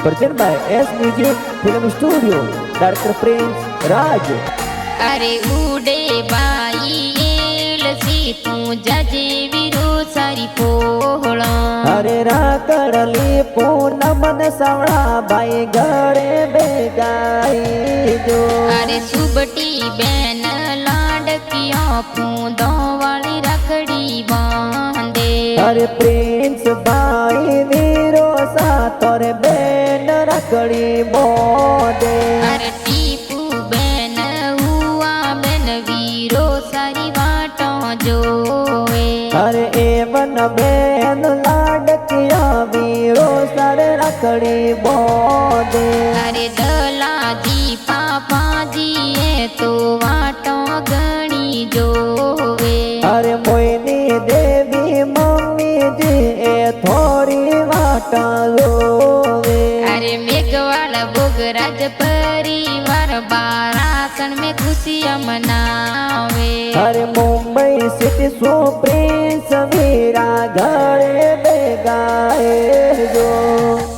Present by S music film studio, director Prince Raj. अरे उड़े by LC तू जजे वीरो सारी पोहला। अरे राकड़ली पूनम ने सावड़ा भाई घरे बेगाई जो। अरे सुबटी बैन लाडकिया फूंदो वाली रखड़ी बांधे। अरे प्रिंस भाई वीरो सा तोरे बैन रखड़ी बांधे। अरे टीपू बैन हुआ बैन वीरो सारी वाटो जोए। अरे एवन बैन लाडकिया वीरो सारे रखड़ी बांधे। अरे दला जी पापा जी ए तो वाटो गणी जोवे। अरे मोइनी देवी मम्मी जी ए थोड़ी वाटा लोवे। अरे मेघवाल बोगराज परिवार बारासन में खुशियाँ मनावे। अरे मुंबई सिटी सो प्रिंस वीरा घरे बेगाए।